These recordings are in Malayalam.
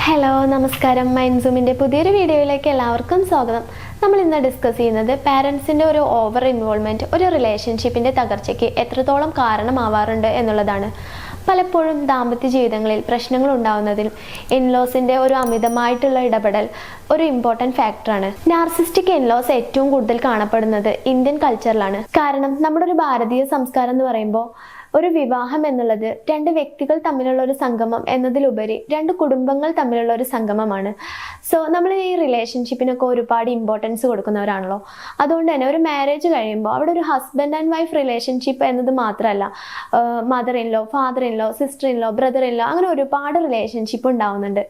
ഹലോ നമസ്കാരം. മൈൻസൂമിൻ്റെ പുതിയൊരു വീഡിയോയിലേക്ക് എല്ലാവർക്കും സ്വാഗതം. നമ്മൾ ഇന്ന് ഡിസ്കസ് ചെയ്യുന്നത് പാരൻസിൻ്റെ ഒരു ഓവർ ഇൻവോൾവ്മെൻറ്റ് ഒരു റിലേഷൻഷിപ്പിൻ്റെ തകർച്ചയ്ക്ക് എത്രത്തോളം കാരണമാവാറുണ്ട് എന്നുള്ളതാണ്. പലപ്പോഴും ദാമ്പത്യ ജീവിതങ്ങളിൽ പ്രശ്നങ്ങൾ ഉണ്ടാവുന്നതിൽ ഇൻലോസിൻ്റെ ഒരു അമിതമായിട്ടുള്ള ഇടപെടൽ ഒരു ഇമ്പോർട്ടൻറ്റ് ഫാക്ടറാണ്. നാർസിസ്റ്റിക് ഇൻലോസ് ഏറ്റവും കൂടുതൽ കാണപ്പെടുന്നത് ഇന്ത്യൻ കൾച്ചറിലാണ്. കാരണം നമ്മുടെ ഒരു ഭാരതീയ സംസ്കാരം എന്ന് പറയുമ്പോൾ ഒരു വിവാഹം എന്നുള്ളത് രണ്ട് വ്യക്തികൾ തമ്മിലുള്ള ഒരു സംഗമം എന്നതിലുപരി രണ്ട് കുടുംബങ്ങൾ തമ്മിലുള്ള ഒരു സംഗമമാണ്. സോ നമ്മൾ ഈ റിലേഷൻഷിപ്പിനൊക്കെ ഒരുപാട് ഇമ്പോർട്ടൻസ് കൊടുക്കുന്നവരാണല്ലോ. അതുകൊണ്ട് തന്നെ ഒരു മാരേജ് കഴിയുമ്പോൾ അവിടെ ഒരു ഹസ്ബൻഡ് ആൻഡ് വൈഫ് റിലേഷൻഷിപ്പ് എന്നത് മാത്രമല്ല, mother in law, father in law, sister in law, brother in law, അങ്ങനെ ഒരുപാട് റിലേഷൻഷിപ്പ് ഉണ്ടാവുന്നുണ്ട്.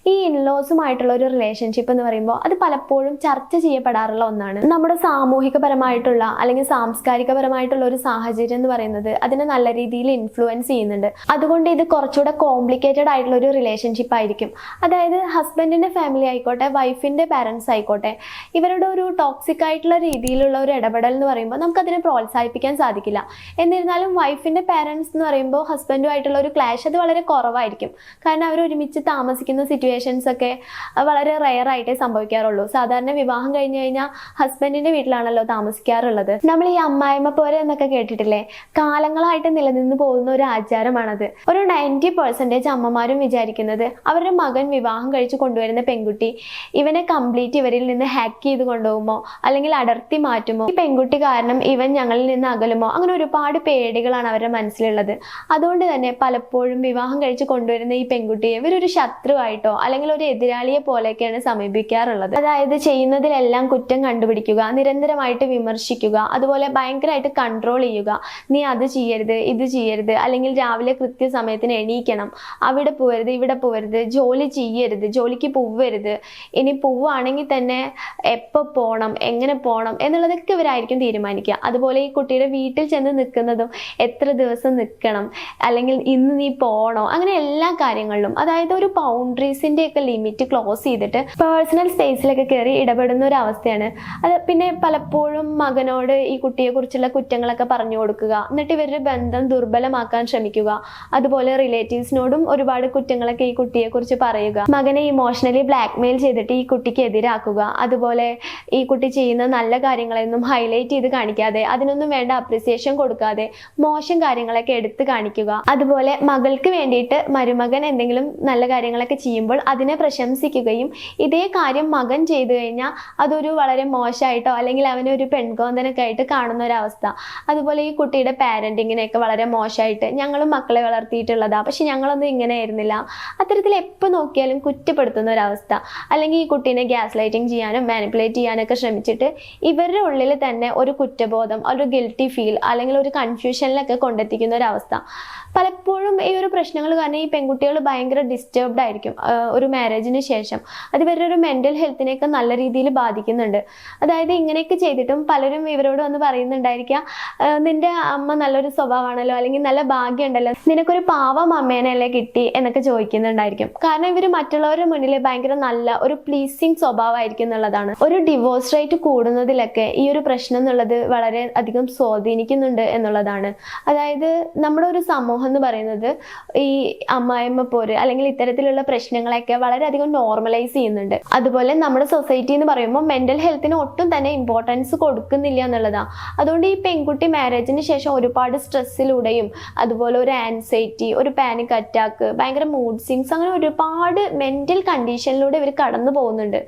ഈ ഇൻലോസുമായിട്ടുള്ള ഒരു റിലേഷൻഷിപ്പ് എന്ന് പറയുമ്പോൾ അത് പലപ്പോഴും ചർച്ച ചെയ്യപ്പെടാറുള്ള ഒന്നാണ്. നമ്മുടെ സാമൂഹികപരമായിട്ടുള്ള അല്ലെങ്കിൽ സാംസ്കാരികപരമായിട്ടുള്ള ഒരു സാഹചര്യം എന്ന് പറയുന്നത് അതിനെ നല്ല രീതിയിൽ ഇൻഫ്ലുവൻസ് ചെയ്യുന്നുണ്ട്. അതുകൊണ്ട് ഇത് കുറച്ചുകൂടെ കോംപ്ലിക്കേറ്റഡ് ആയിട്ടുള്ള ഒരു റിലേഷൻഷിപ്പ് ആയിരിക്കും. അതായത് ഹസ്ബൻഡിന്റെ ഫാമിലി ആയിക്കോട്ടെ, വൈഫിന്റെ പാരൻസ് ആയിക്കോട്ടെ, ഇവരുടെ ഒരു ടോക്സിക് ആയിട്ടുള്ള രീതിയിലുള്ള ഒരു ഇടപെടൽ എന്ന് പറയുമ്പോൾ നമുക്കതിനെ പ്രോത്സാഹിപ്പിക്കാൻ സാധിക്കില്ല. എന്നിരുന്നാലും വൈഫിന്റെ പാരൻസ് എന്ന് പറയുമ്പോൾ ഹസ്ബൻഡുമായിട്ടുള്ള ഒരു ക്ലാഷ് അത് വളരെ കുറവായിരിക്കും. കാരണം അവർ ഒരുമിച്ച് താമസിക്കുന്ന സിറ്റുവേഷൻസ് ഒക്കെ വളരെ റെയർ ആയിട്ടേ സംഭവിക്കാറുള്ളൂ. സാധാരണ വിവാഹം കഴിഞ്ഞു കഴിഞ്ഞാൽ ഹസ്ബൻഡിന്റെ വീട്ടിലാണല്ലോ താമസിക്കാറുള്ളത്. നമ്മൾ ഈ അമ്മായിമ്മ പോരെ എന്നൊക്കെ കേട്ടിട്ടില്ലേ? കാലങ്ങളായിട്ട് നിലനിന്ന് പോകുന്ന ഒരു ആചാരമാണത്. ഒരു 90% അമ്മമാരും വിചാരിക്കുന്നത് അവരുടെ മകൻ വിവാഹം കഴിച്ച് കൊണ്ടുവരുന്ന പെൺകുട്ടി ഇവനെ കംപ്ലീറ്റ് ഇവരിൽ നിന്ന് ഹാക്ക് ചെയ്ത് കൊണ്ടുപോകുമോ അല്ലെങ്കിൽ അടർത്തി മാറ്റുമോ, ഈ പെൺകുട്ടി കാരണം ഇവൻ ഞങ്ങളിൽ നിന്ന് അകലുമോ, അങ്ങനെ ഒരുപാട് പേടികളാണ് അവരുടെ മനസ്സിലുള്ളത്. അതുകൊണ്ട് തന്നെ പലപ്പോഴും വിവാഹം കഴിച്ച് കൊണ്ടുവരുന്ന ഈ പെൺകുട്ടിയെ ഇവരൊരു ശത്രുവായിട്ടോ അല്ലെങ്കിൽ ഒരു എതിരാളിയെ പോലെയൊക്കെയാണ് സമീപിക്കാറുള്ളത്. അതായത് ചെയ്യുന്നതിലെല്ലാം കുറ്റം കണ്ടുപിടിക്കുക, നിരന്തരമായിട്ട് വിമർശിക്കുക, അതുപോലെ ഭയങ്കരമായിട്ട് കൺട്രോൾ ചെയ്യുക. നീ അത് ചെയ്യരുത്, ഇത് ചെയ്യരുത്, അല്ലെങ്കിൽ രാവിലെ കൃത്യസമയത്തിന് എണീക്കണം, അവിടെ പോവരുത്, ഇവിടെ പോവരുത്, ജോലി ചെയ്യരുത്, ജോലിക്ക് പോവരുത്, ഇനി പോവുകയാണെങ്കിൽ തന്നെ എപ്പോൾ പോകണം, എങ്ങനെ പോകണം എന്നുള്ളതൊക്കെ ഇവരായിരിക്കും തീരുമാനിക്കുക. അതുപോലെ ഈ കുട്ടിയുടെ വീട്ടിൽ ചെന്ന് നിൽക്കുന്നതും എത്ര ദിവസം നിൽക്കണം, അല്ലെങ്കിൽ ഇന്ന് നീ പോകണോ, അങ്ങനെ എല്ലാ കാര്യങ്ങളിലും അതായത് ഒരു ബൗണ്ടറീസിന്റെ ഒക്കെ ലിമിറ്റ് ക്ലോസ് ചെയ്തിട്ട് പേഴ്സണൽ സ്പേസിലൊക്കെ കയറി ഇടപെടുന്ന ഒരു അവസ്ഥയാണ് അത്. പിന്നെ പലപ്പോഴും മകനോട് ഈ കുട്ടിയെ കുറിച്ചുള്ള കുറ്റങ്ങളൊക്കെ പറഞ്ഞു കൊടുക്കുക, എന്നിട്ട് ഇവരുടെ ബന്ധം ദുർബലമാക്കാൻ ശ്രമിക്കുക. അതുപോലെ റിലേറ്റീവ്സിനോടും ഒരുപാട് കുറ്റങ്ങളൊക്കെ ഈ കുട്ടിയെ കുറിച്ച് പറയുക, മകനെ ഇമോഷണലി ബ്ലാക്ക്മെയിൽ ചെയ്തിട്ട് ഈ കുട്ടിക്ക് എതിരാക്കുക. അതുപോലെ ഈ കുട്ടി ചെയ്യുന്ന നല്ല കാര്യങ്ങളൊന്നും ഹൈലൈറ്റ് ചെയ്ത് കാണിക്കാതെ, അതിനൊന്നും വേണ്ട അപ്രിസിയേഷൻ കൊടുക്കാതെ മോശം കാര്യങ്ങളൊക്കെ എടുത്ത് കാണിക്കുക. അതുപോലെ മകൾക്ക് വേണ്ടിയിട്ട് മരുമകൻ എന്തെങ്കിലും നല്ല കാര്യങ്ങളൊക്കെ ചെയ്യുമ്പോൾ അതിനെ പ്രശംസിക്കുകയും ഇതേ കാര്യം മകൻ ചെയ്തു കഴിഞ്ഞാൽ അതൊരു വളരെ മോശമായിട്ടോ അല്ലെങ്കിൽ അവനെ ഒരു പെൺകോന്തനൊക്കെ ആയിട്ട് കാണുന്ന ഒരവസ്ഥ. അതുപോലെ ഈ കുട്ടിയുടെ പാരന്റിങ്ങിനെയൊക്കെ വളരെ മോശമായിട്ട്, ഞങ്ങളും മക്കളെ വളർത്തിയിട്ടുള്ളതാ പക്ഷെ ഞങ്ങളൊന്നും ഇങ്ങനെ ആയിരുന്നില്ല, അത്തരത്തിൽ എപ്പോൾ നോക്കിയാലും കുറ്റപ്പെടുത്തുന്ന ഒരവസ്ഥ. അല്ലെങ്കിൽ ഈ കുട്ടീനെ ഗ്യാസ് ലൈറ്റിംഗ് ചെയ്യാനും മാനിപ്പുലേറ്റ് ചെയ്യാനൊക്കെ ശ്രമിച്ചിട്ട് ഇവരുടെ ഉള്ളിൽ തന്നെ ഒരു കുറ്റബോധം, ഒരു ഗിൽറ്റി ഫീൽ അല്ലെങ്കിൽ ഒരു കൺഫ്യൂഷനിലൊക്കെ കൊണ്ടെത്തിക്കുന്ന ഒരവസ്ഥ. പലപ്പോഴും ഈ ഒരു പ്രശ്നങ്ങൾ കാരണം ഈ പെൺകുട്ടികൾ ഭയങ്കര ഡിസ്റ്റർബ്ഡ് ആയിരിക്കും ഒരു മാരേജിന് ശേഷം. അത് ഇവരുടെ ഒരു മെൻ്റൽ ഹെൽത്തിനെയൊക്കെ നല്ല രീതിയിൽ ബാധിക്കുന്നുണ്ട്. അതായത് ഇങ്ങനെയൊക്കെ ചെയ്തിട്ടും പലരും ഇവരോട് വന്ന് പറയുന്നുണ്ടായിരിക്കുക, നിന്റെ അമ്മ നല്ലൊരു സ്വഭാവമാണല്ലോ, അല്ലെങ്കിൽ നല്ല ഭാഗ്യം ഉണ്ടല്ലോ, നിനക്കൊരു പാവം അമ്മേനല്ലേ കിട്ടി എന്നൊക്കെ ചോദിക്കുന്നുണ്ടായിരിക്കും. കാരണം ഇവർ മറ്റുള്ളവരുടെ മുന്നിൽ ഭയങ്കര നല്ല ഒരു പ്ലീസിങ് സ്വഭാവമായിരിക്കും എന്നുള്ളതാണ്. ഒരു ഡിവോഴ്സ് റേറ്റ് കൂടുന്നതിലൊക്കെ ഈ ഒരു പ്രശ്നം എന്നുള്ളത് വളരെ അധികം സ്വാധീനിക്കുന്നുണ്ട് എന്നുള്ളതാണ്. അതായത് നമ്മുടെ ഒരു സമൂഹം എന്ന് പറയുന്നത് ഈ അമ്മായിമ്മ പോര് അല്ലെങ്കിൽ ഇത്തരത്തിലുള്ള പ്രശ്നങ്ങളൊക്കെ വളരെയധികം നോർമലൈസ് ചെയ്യുന്നുണ്ട്. അതുപോലെ നമ്മുടെ സൊസൈറ്റി എന്ന് പറയുമ്പോൾ മെന്റൽ ഹെൽത്തിന് ഒട്ടും തന്നെ ഇമ്പോർട്ടൻസ് കൊടുക്കുന്നില്ല എന്നുള്ളതാണ്. അതുകൊണ്ട് ഈ പെൺകുട്ടി മാരേജിന് ശേഷം ഒരുപാട് സ്ട്രെസ്സിലൂടെയും അതുപോലെ ഒരു ആൻസൈറ്റി, ഒരു പാനിക് അറ്റാക്ക്, ഭയങ്കര മൂഡ് സ്വിങ്സ്, അങ്ങനെ ഒരുപാട് മെന്റൽ കണ്ടീഷനിലൂടെ ഇവർ കടന്നു പോകുന്നുണ്ട്.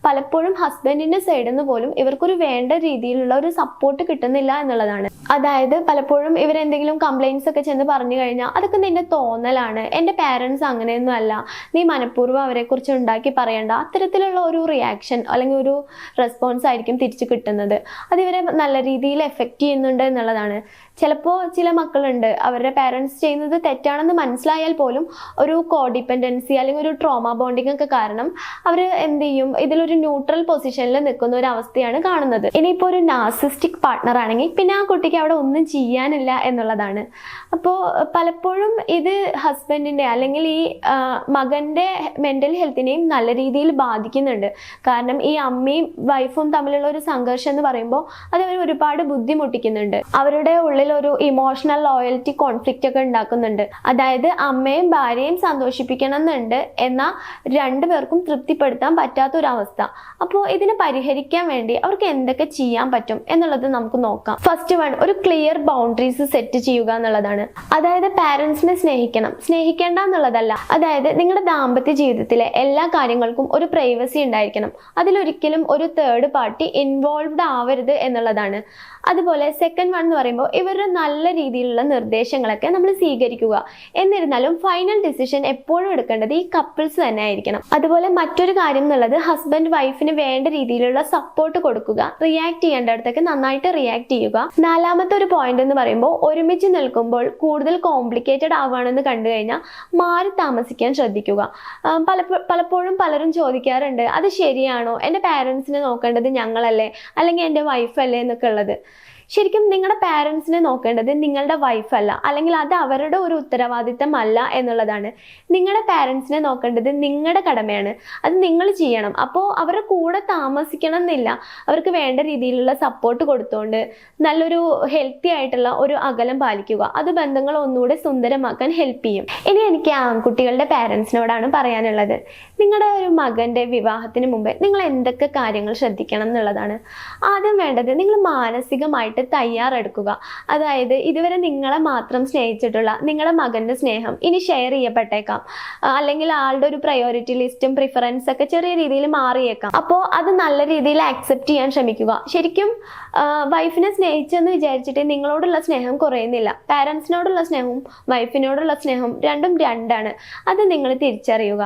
പലപ്പോഴും ഹസ്ബൻഡിന്റെ സൈഡിൽ നിന്ന് പോലും ഇവർക്കൊരു വേണ്ട രീതിയിലുള്ള ഒരു സപ്പോർട്ട് കിട്ടുന്നില്ല എന്നുള്ളതാണ്. അതായത് പലപ്പോഴും ഇവരെന്തെങ്കിലും കംപ്ലൈൻസ് ഒക്കെ ചെന്ന് പറഞ്ഞു കഴിഞ്ഞാൽ അതൊക്കെ നിന്റെ തോന്നലാണ്, എൻ്റെ പാരൻസ് അങ്ങനെയൊന്നും അല്ല, നീ മനഃപൂർവ്വം അവരെ കുറിച്ച് ഉണ്ടാക്കി പറയണ്ട, അത്തരത്തിലുള്ള ഒരു റിയാക്ഷൻ അല്ലെങ്കിൽ ഒരു റെസ്പോൺസ് ആയിരിക്കും തിരിച്ചു കിട്ടുന്നത്. അത് ഇവരെ നല്ല രീതിയിൽ എഫക്റ്റ് ചെയ്യുന്നുണ്ട് എന്നുള്ളതാണ്. ചിലപ്പോൾ ചില മക്കളുണ്ട് അവരുടെ പാരൻസ് ചെയ്യുന്നത് തെറ്റാണെന്ന് മനസ്സിലായാൽ പോലും ഒരു കോഡിപ്പെൻഡൻസി അല്ലെങ്കിൽ ഒരു ട്രോമ ബോണ്ടിങ് ഒക്കെ കാരണം അവർ എന്ത് ചെയ്യും, ഇതിലൊരു ന്യൂട്രൽ പൊസിഷനിൽ നിൽക്കുന്ന ഒരു അവസ്ഥയാണ് കാണുന്നത്. ഇനിയിപ്പോൾ ഒരു നാർസിസ്റ്റിക് പാർട്ട്ണർ ആണെങ്കിൽ പിന്നെ ആ കുട്ടിക്ക് അവിടെ ഒന്നും ചെയ്യാനില്ല എന്നുള്ളതാണ്. അപ്പോൾ പലപ്പോഴും ഇത് ഹസ്ബൻഡിൻ്റെ അല്ലെങ്കിൽ ഈ മകൻ്റെ മെൻ്റൽ ഹെൽത്തിനെയും നല്ല രീതിയിൽ ബാധിക്കുന്നുണ്ട്. കാരണം ഈ അമ്മയും വൈഫും തമ്മിലുള്ള ഒരു സംഘർഷം എന്ന് പറയുമ്പോൾ അത് അവർ ഒരുപാട് ബുദ്ധിമുട്ടിക്കുന്നുണ്ട്. അവരുടെ ഉള്ളിൽ ഇടയിൽ ഒരു ഇമോഷണൽ ലോയൽറ്റി കോൺഫ്ലിക്റ്റ് ഒക്കെ ഉണ്ടാക്കുന്നുണ്ട്. അതായത് അമ്മയും ഭാര്യയും സന്തോഷിപ്പിക്കണം എന്നുണ്ട്, എന്നാൽ രണ്ടുപേർക്കും തൃപ്തിപ്പെടുത്താൻ പറ്റാത്തൊരവസ്ഥ. അപ്പോൾ ഇതിനെ പരിഹരിക്കാൻ വേണ്ടി അവർക്ക് എന്തൊക്കെ ചെയ്യാൻ പറ്റും എന്നുള്ളത് നമുക്ക് നോക്കാം. ഫസ്റ്റ് വൺ, ഒരു ക്ലിയർ ബൗണ്ടറീസ് സെറ്റ് ചെയ്യുക എന്നുള്ളതാണ്. അതായത് പാരന്റ്സിനെ സ്നേഹിക്കേണ്ട എന്നുള്ളതല്ല. അതായത് നിങ്ങളുടെ ദാമ്പത്യ ജീവിതത്തിലെ എല്ലാ കാര്യങ്ങൾക്കും ഒരു പ്രൈവസി ഉണ്ടായിരിക്കണം. അതിലൊരിക്കലും ഒരു തേർഡ് പാർട്ടി ഇൻവോൾവ്ഡ് ആവരുത് എന്നുള്ളതാണ്. അതുപോലെ സെക്കൻഡ് വൺ എന്ന് പറയുമ്പോൾ ഇവരുടെ നല്ല രീതിയിലുള്ള നിർദ്ദേശങ്ങളൊക്കെ നമ്മൾ സ്വീകരിക്കുക. എന്നിരുന്നാലും ഫൈനൽ ഡിസിഷൻ എപ്പോഴും എടുക്കേണ്ടത് ഈ കപ്പിൾസ് തന്നെ ആയിരിക്കണം. അതുപോലെ മറ്റൊരു കാര്യം എന്നുള്ളത് ഹസ്ബൻഡ് വൈഫിന് വേണ്ട രീതിയിലുള്ള സപ്പോർട്ട് കൊടുക്കുക. റിയാക്ട് ചെയ്യേണ്ടടത്തൊക്കെ നന്നായിട്ട് റിയാക്ട് ചെയ്യുക. നാലാമത്തെ ഒരു പോയിന്റ് എന്ന് പറയുമ്പോൾ ഒരുമിച്ച് നിൽക്കുമ്പോൾ കൂടുതൽ കോംപ്ലിക്കേറ്റഡ് ആവുകയാണെന്ന് കണ്ടു കഴിഞ്ഞാൽ മാറി താമസിക്കാൻ ശ്രദ്ധിക്കുക. പലപ്പോഴും പലരും ചോദിക്കാറുണ്ട്, അത് ശരിയാണോ, എൻ്റെ പാരൻസിനെ നോക്കേണ്ടത് ഞങ്ങളല്ലേ അല്ലെങ്കിൽ എൻ്റെ വൈഫല്ലേ എന്നൊക്കെ ഉള്ളത്. ശരിക്കും നിങ്ങളുടെ പാരൻസിനെ നോക്കേണ്ടത് നിങ്ങളുടെ വൈഫല്ല, അല്ലെങ്കിൽ അത് അവരുടെ ഒരു ഉത്തരവാദിത്തമല്ല എന്നുള്ളതാണ്. നിങ്ങളുടെ പാരൻസിനെ നോക്കേണ്ടത് നിങ്ങളുടെ കടമയാണ്. അത് നിങ്ങൾ ചെയ്യണം. അപ്പോൾ അവരുടെ കൂടെ താമസിക്കണം എന്നില്ല, അവർക്ക് വേണ്ട രീതിയിലുള്ള സപ്പോർട്ട് കൊടുത്തുകൊണ്ട് നല്ലൊരു ഹെൽത്തി ആയിട്ടുള്ള ഒരു അകലം പാലിക്കുക. അത് ബന്ധങ്ങൾ ഒന്നുകൂടെ സുന്ദരമാക്കാൻ ഹെൽപ്പ് ചെയ്യും. ഇനി എനിക്ക് ആൺകുട്ടികളുടെ പാരൻസിനോടാണ് പറയാനുള്ളത്. നിങ്ങളുടെ ഒരു മകൻ്റെ വിവാഹത്തിന് മുമ്പേ നിങ്ങൾ എന്തൊക്കെ കാര്യങ്ങൾ ശ്രദ്ധിക്കണം എന്നുള്ളതാണ്. ആദ്യം വേണ്ടത് നിങ്ങൾ മാനസികമായിട്ട് തയ്യാറെടുക്കുക. അതായത് ഇതുവരെ നിങ്ങളെ മാത്രം സ്നേഹിച്ചിട്ടുള്ള നിങ്ങളുടെ മകന്റെ സ്നേഹം ഇനി ഷെയർ ചെയ്യപ്പെട്ടേക്കാം, അല്ലെങ്കിൽ ആളുടെ ഒരു പ്രയോറിറ്റി ലിസ്റ്റും പ്രിഫറൻസ് ഒക്കെ ചെറിയ രീതിയിൽ മാറിയേക്കാം. അപ്പോൾ അത് നല്ല രീതിയിൽ ആക്സെപ്റ്റ് ചെയ്യാൻ ശ്രമിക്കുക. ശരിക്കും വൈഫിനെ സ്നേഹിച്ചെന്ന് വിചാരിച്ചിട്ട് നിങ്ങളോടുള്ള സ്നേഹം കുറയുന്നില്ല. പാരൻസിനോടുള്ള സ്നേഹവും വൈഫിനോടുള്ള സ്നേഹവും രണ്ടും രണ്ടാണ്. അത് നിങ്ങൾ തിരിച്ചറിയുക.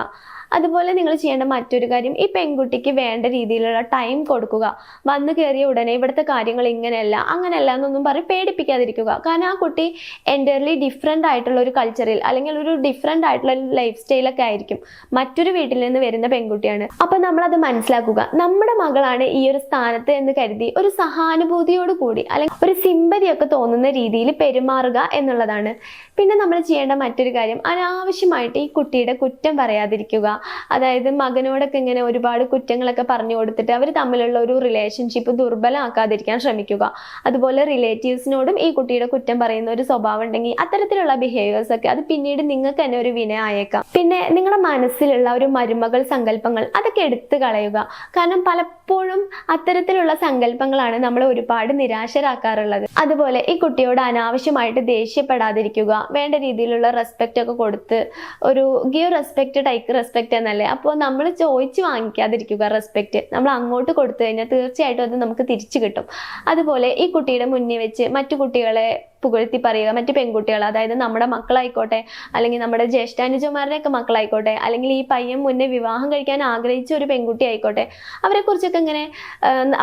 അതുപോലെ നിങ്ങൾ ചെയ്യേണ്ട മറ്റൊരു കാര്യം, ഈ പെൺകുട്ടിക്ക് വേണ്ട രീതിയിലുള്ള ടൈം കൊടുക്കുക. വന്നു കയറിയ ഉടനെ ഇവിടുത്തെ കാര്യങ്ങൾ ഇങ്ങനെയല്ല അങ്ങനെയല്ല എന്നൊന്നും പറഞ്ഞ് പേടിപ്പിക്കാതിരിക്കുക. കാരണം ആ കുട്ടി എൻ്റയർലി ഡിഫറെൻ്റ് ആയിട്ടുള്ള ഒരു കൾച്ചറിൽ അല്ലെങ്കിൽ ഒരു ഡിഫറെൻ്റ് ആയിട്ടുള്ള ലൈഫ് സ്റ്റൈലൊക്കെ ആയിരിക്കും. മറ്റൊരു വീട്ടിൽ നിന്ന് വരുന്ന പെൺകുട്ടിയാണ്. അപ്പം നമ്മളത് മനസ്സിലാക്കുക. നമ്മുടെ മകളാണ് ഈ ഒരു സ്ഥാനത്ത് എന്ന് കരുതി ഒരു സഹാനുഭൂതിയോട് കൂടി അല്ലെങ്കിൽ ഒരു സിമ്പതിയൊക്കെ തോന്നുന്ന രീതിയിൽ പെരുമാറുക എന്നുള്ളതാണ്. പിന്നെ നമ്മൾ ചെയ്യേണ്ട മറ്റൊരു കാര്യം, അനാവശ്യമായിട്ട് ഈ കുട്ടിയുടെ കുറ്റം പറയാതിരിക്കുക. അതായത് മകനോടൊക്കെ ഇങ്ങനെ ഒരുപാട് കുറ്റങ്ങളൊക്കെ പറഞ്ഞു കൊടുത്തിട്ട് അവർ തമ്മിലുള്ള ഒരു റിലേഷൻഷിപ്പ് ദുർബലമാക്കാതിരിക്കാൻ ശ്രമിക്കുക. അതുപോലെ റിലേറ്റീവ്സിനോടും ഈ കുട്ടിയുടെ കുറ്റം പറയുന്ന ഒരു സ്വഭാവം ഉണ്ടെങ്കിൽ അത്തരത്തിലുള്ള ബിഹേവിയേഴ്സ് ഒക്കെ അത് പിന്നീട് നിങ്ങൾക്ക് തന്നെ ഒരു വിനയായേക്കാം. പിന്നെ നിങ്ങളുടെ മനസ്സിലുള്ള ഒരു മരുമകൾ സങ്കല്പങ്ങൾ അതൊക്കെ എടുത്തു കളയുക. കാരണം പലപ്പോഴും അത്തരത്തിലുള്ള സങ്കല്പങ്ങളാണ് നമ്മളെ ഒരുപാട് നിരാശരാക്കാറുള്ളത്. അതുപോലെ ഈ കുട്ടിയോട് അനാവശ്യമായിട്ട് ദേഷ്യപ്പെടാതിരിക്കുക. വേണ്ട രീതിയിലുള്ള റെസ്പെക്റ്റ് ഒക്കെ കൊടുത്ത്, ഒരു ഗിവ് റെസ്പെക്റ്റ് ടേക്ക് റെസ്പെക്റ്റ് എന്നല്ലേ, അപ്പോൾ നമ്മൾ ചോദിച്ച് വാങ്ങിക്കാതിരിക്കുക. റെസ്പെക്റ്റ് നമ്മൾ അങ്ങോട്ട് കൊടുത്തു കഴിഞ്ഞാൽ തീർച്ചയായിട്ടും അത് നമുക്ക് തിരിച്ചു കിട്ടും. അതുപോലെ ഈ കുട്ടിയുടെ മുന്നിൽ വെച്ച് മറ്റു കുട്ടികളെ പുകഴ്ത്തി പറയുക. മറ്റു പെൺകുട്ടികൾ, അതായത് നമ്മുടെ മക്കളായിക്കോട്ടെ അല്ലെങ്കിൽ നമ്മുടെ ജ്യേഷ്ഠാനുജന്മാരുടെയൊക്കെ മക്കളായിക്കോട്ടെ, അല്ലെങ്കിൽ ഈ പയ്യൻ മുന്നേ വിവാഹം കഴിക്കാൻ ആഗ്രഹിച്ച ഒരു പെൺകുട്ടി ആയിക്കോട്ടെ, അവരെക്കുറിച്ചൊക്കെ ഇങ്ങനെ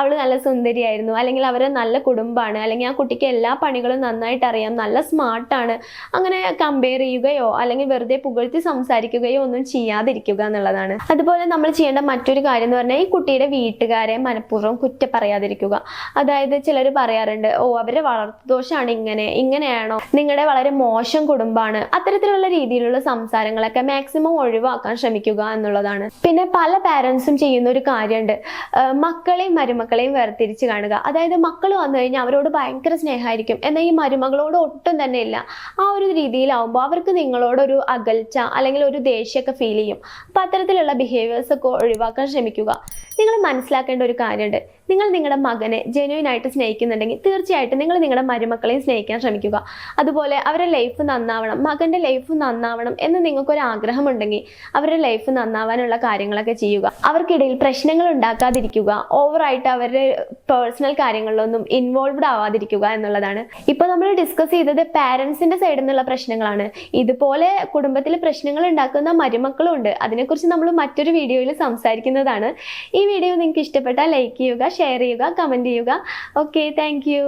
അവൾ നല്ല സുന്ദരിയായിരുന്നു, അല്ലെങ്കിൽ അവരെ നല്ല കുടുംബമാണ്, അല്ലെങ്കിൽ ആ കുട്ടിക്ക് എല്ലാ പണികളും നന്നായിട്ട് അറിയാം, നല്ല സ്മാർട്ടാണ്, അങ്ങനെ കമ്പയർ ചെയ്യുകയോ അല്ലെങ്കിൽ വെറുതെ പുകഴ്ത്തി സംസാരിക്കുകയോ ഒന്നും ചെയ്യാതിരിക്കുക എന്നുള്ളതാണ്. അതുപോലെ നമ്മൾ ചെയ്യേണ്ട മറ്റൊരു കാര്യം എന്ന് പറഞ്ഞാൽ ഈ കുട്ടിയുടെ വീട്ടുകാരെ മനഃപൂർവ്വം കുറ്റം പറയാതിരിക്കുക. അതായത് ചിലർ പറയാറുണ്ട്, ഓ അവരുടെ വളർത്തുദോഷമാണ് ഇങ്ങനെയാണോ, നിങ്ങളുടെ വളരെ മോശം കുടുംബമാണ്, അത്തരത്തിലുള്ള രീതിയിലുള്ള സംസാരങ്ങളൊക്കെ മാക്സിമം ഒഴിവാക്കാൻ ശ്രമിക്കുക എന്നുള്ളതാണ്. പിന്നെ പല പാരൻസും ചെയ്യുന്ന ഒരു കാര്യമുണ്ട്, മക്കളെയും മരുമക്കളെയും വേർതിരിച്ച് കാണുക. അതായത് മക്കൾ വന്നു കഴിഞ്ഞാൽ അവരോട് ഭയങ്കര സ്നേഹമായിരിക്കും, എന്നാൽ ഈ മരുമകളോട് ഒട്ടും തന്നെ ഇല്ല. ആ ഒരു രീതിയിലാവുമ്പോൾ അവർക്ക് നിങ്ങളോടൊരു അകൽച്ച അല്ലെങ്കിൽ ഒരു ദേഷ്യമൊക്കെ ഫീൽ ചെയ്യും. അപ്പം അത്തരത്തിലുള്ള ബിഹേവിയേഴ്സ് ഒക്കെ ഒഴിവാക്കാൻ ശ്രമിക്കുക. നിങ്ങൾ മനസ്സിലാക്കേണ്ട ഒരു കാര്യമുണ്ട്, നിങ്ങൾ നിങ്ങളുടെ മകനെ ജെന്യുവൻ ആയിട്ട് സ്നേഹിക്കുന്നുണ്ടെങ്കിൽ തീർച്ചയായിട്ടും നിങ്ങൾ നിങ്ങളുടെ മരുമക്കളെയും സ്നേഹിക്കാൻ ശ്രമിക്കുക. അതുപോലെ അവരുടെ ലൈഫ് നന്നാവണം, മകൻ്റെ ലൈഫ് നന്നാവണം എന്ന് നിങ്ങൾക്കൊരു ആഗ്രഹമുണ്ടെങ്കിൽ അവരുടെ ലൈഫ് നന്നാവാനുള്ള കാര്യങ്ങളൊക്കെ ചെയ്യുക. അവർക്കിടയിൽ പ്രശ്നങ്ങൾ ഉണ്ടാക്കാതിരിക്കുക, ഓവറായിട്ട് അവരുടെ പേഴ്സണൽ കാര്യങ്ങളിലൊന്നും ഇൻവോൾവ്ഡ് ആവാതിരിക്കുക എന്നുള്ളതാണ്. ഇപ്പോൾ നമ്മൾ ഡിസ്കസ് ചെയ്തത് പാരൻസിൻ്റെ സൈഡിൽ നിന്നുള്ള പ്രശ്നങ്ങളാണ്. ഇതുപോലെ കുടുംബത്തിൽ പ്രശ്നങ്ങൾ ഉണ്ടാക്കുന്ന മരുമക്കളും ഉണ്ട്. അതിനെക്കുറിച്ച് നമ്മൾ മറ്റൊരു വീഡിയോയിൽ സംസാരിക്കുന്നതാണ്. ഈ വീഡിയോ നിങ്ങൾക്ക് ഇഷ്ടപ്പെട്ടാൽ ലൈക്ക് ചെയ്യുക, ഷെയർ ചെയ്യുക, കമൻറ്റ് ചെയ്യുക. Okay, thank you.